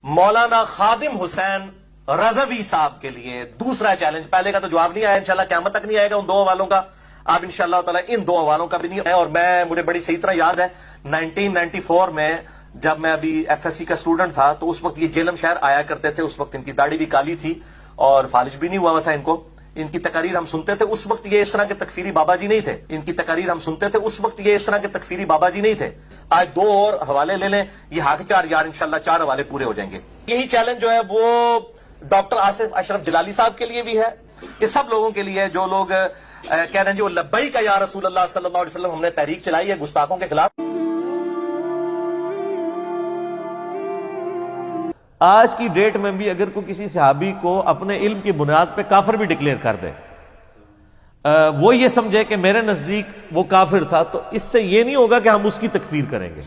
مولانا خادم حسین رضوی صاحب کے لیے دوسرا چیلنج. پہلے کا تو جواب نہیں آیا، انشاءاللہ قیامت تک نہیں آئے گا ان دو حوالوں کا. اب انشاءاللہ تعالی ان دو حوالوں کا بھی نہیں ہے. اور مجھے بڑی صحیح طرح یاد ہے 1994 میں جب میں ابھی ایف ایس سی کا اسٹوڈنٹ تھا تو اس وقت یہ جیلم شہر آیا کرتے تھے. اس وقت ان کی داڑھی بھی کالی تھی اور فالج بھی نہیں ہوا تھا ان کو. ان کی تقاریر ہم سنتے تھے، اس وقت یہ اس طرح کے تکفیری بابا جی نہیں تھے. ان کی تقاریر ہم سنتے تھے، اس وقت یہ اس طرح کے تکفیری بابا جی نہیں تھے. آج دو اور حوالے لے لیں، یہ حق چار یار انشاءاللہ 4 حوالے پورے ہو جائیں گے. یہی چیلنج جو ہے وہ ڈاکٹر آصف اشرف جلالی صاحب کے لیے بھی ہے. یہ سب لوگوں کے لیے جو لوگ کہہ رہے ہیں جو لبیک یا رسول اللہ صلی اللہ علیہ وسلم ہم نے تحریک چلائی ہے گستاخوں کے خلاف. آج کی ڈیٹ میں بھی اگر کوئی کسی صحابی کو اپنے علم کی بنیاد پہ کافر بھی ڈکلیئر کر دے، وہ یہ سمجھے کہ میرے نزدیک وہ کافر تھا، تو اس سے یہ نہیں ہوگا کہ ہم اس کی تکفیر کریں گے.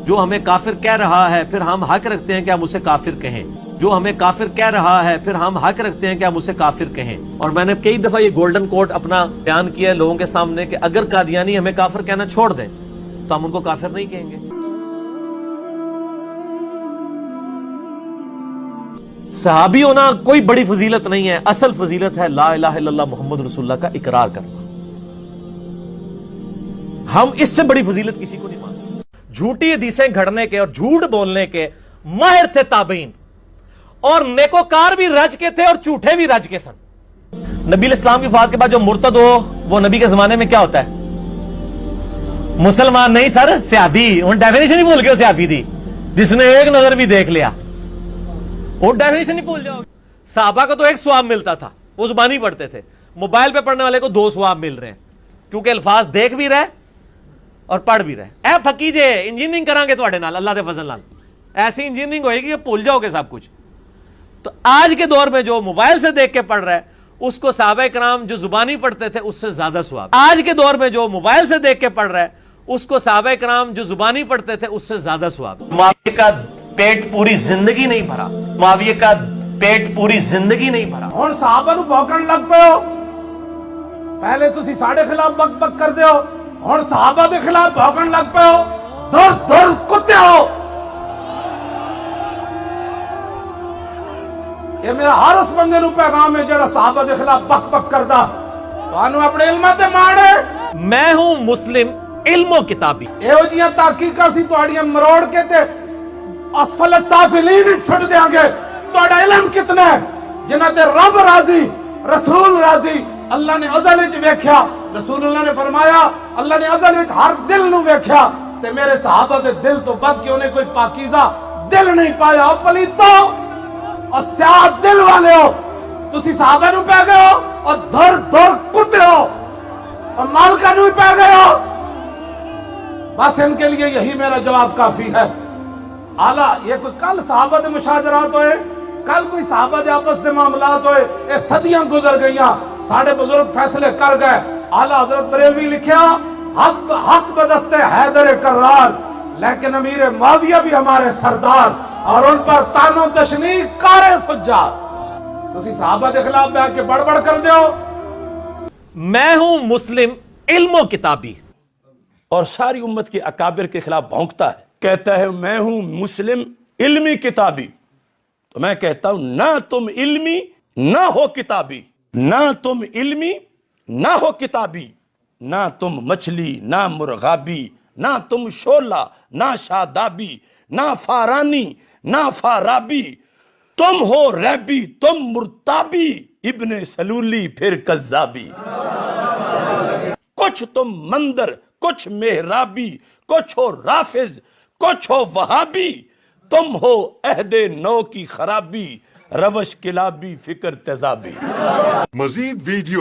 جو ہمیں کافر کہہ رہا ہے پھر ہم حق رکھتے ہیں کہ ہم اسے کافر کہیں. جو ہمیں کافر کہہ رہا ہے پھر ہم حق رکھتے ہیں کہ ہم اسے کافر کہیں. اور میں نے کئی دفعہ یہ گولڈن کوٹ اپنا بیان کیا ہے لوگوں کے سامنے کہ اگر قادیانی ہمیں کافر کہنا چھوڑ دیں تو ہم ان کو کافر نہیں کہیں گے. صحابی ہونا کوئی بڑی فضیلت نہیں ہے، اصل فضیلت ہے لا الہ الا اللہ محمد رسول اللہ کا اقرار کرنا. ہم اس سے بڑی فضیلت کسی کو نہیں مانتے. جھوٹی حدیثیں گھڑنے کے اور جھوٹ بولنے کے ماہر تھے تابعین، اور نیکوکار بھی رج کے تھے اور جھوٹے بھی رج کے سن. نبی الاسلام کی وفات کے بعد جو مرتد ہو وہ نبی کے زمانے میں کیا ہوتا ہے؟ مسلمان نہیں سر، صحابی. ان ڈیفینیشن ہی بھول گئے صحابی دی، جس نے ایک نظر بھی دیکھ لیا وہ ڈیفینیشن نہیں بھول جاؤ. صحابہ کو تو ایک ثواب ملتا تھا، وہ زبانی پڑھتے تھے. موبائل پہ پڑھنے والے کو 2 ثواب مل رہے ہیں کیونکہ الفاظ دیکھ بھی رہے اور پڑھ بھی رہے. اے پھکی جے انجینئرنگ کرانگے تواڈے نال اللہ دے فضل نال، ایسی انجینئرنگ ہوئے گی کہ بھول جاؤ گے سب کچھ. تو آج کے دور میں جو موبائل سے دیکھ کے پڑھ رہا ہے اس کو صحابہ کرام جو زبانی پڑھتے تھے اس سے زیادہ ثواب. آج کے دور میں جو موبائل سے دیکھ کے پڑھ رہا ہے اس کو صحابہ کرام جو زبانی پڑھتے تھے اس سے زیادہ ثواب. معاویہ کا پیٹ پوری زندگی نہیں بھرا، معاویہ کا پیٹ پوری زندگی نہیں بھرا. اور صحابہ نو بھوکن لگ پے ہو، پہلے تسی ساڈے خلاف بک بک کر دے ہو، اور صحابہ دے خلاف بھوکن لگ پے ہو. دور دور کتے ہو. یہ میرا ہر اس بندے نو پیغام ہے جڑا صحابہ دے خلاف بک بک کردا تانوں اپنے علم تے ماڑے. میں ہوں مسلم علم و کتابی. ایہو جیاں تحقیقاں سی تواڈیاں مروڑ کے تے اسفل السافلین چھٹ دیاں گے. تہاڈا علم کتنا ہے جنہاں تے رب راضی، رسول راضی. اللہ نے ازل وچ ویکھیا، رسول اللہ نے فرمایا اللہ نے ازل وچ ہر دل نو ویکھیا تے میرے صحابہ دے دل تو بد کے انہیں کوئی پاکیزہ دل نہیں پایا. پلیتو اور سیاہ دل والے ہو تسی صحابہ نو پہ گئے ہو اور دھر دھر کتے ہو اور مالکہ نو پہ گئے ہو. بس ان کے لیے یہی میرا جواب کافی ہے. اعلیٰ یہ کوئی کل صحابہ دے مشاجرات ہوئے، کل کوئی صحابہ دے آپس دے معاملات ہوئے، یہ صدیاں گزر گئیاں، ساڑھے بزرگ فیصلے کر گئے. اعلیٰ حضرت بریلوی لکھیا حق بدست حیدر کرار، لیکن امیر معاویہ بھی ہمارے سردار، اور ان پر تانو تشنیع کارے فجار. تسی صحابہ دے خلاف بیٹھ کے بڑبڑ کر دیو. میں ہوں مسلم علم و کتابی. اور ساری امت کے اکابر کے خلاف بھونکتا ہے، کہتا ہے میں ہوں مسلم علمی کتابی. تو میں کہتا ہوں نہ تم علمی نہ ہو کتابی، نہ تم علمی نہ ہو کتابی، نہ تم مچھلی نہ مرغابی، نہ تم شولہ نہ شادابی، نہ فارانی نہ فارابی. تم ہو ریبی، تم مرتابی، ابن سلولی پھر کذابی. کچھ تم مندر، کچھ محرابی، کچھ ہو رافض، کچھ ہو وہابی. تم ہو عہد نو کی خرابی، روش کلابی فکر تیزابی. مزید ویڈیو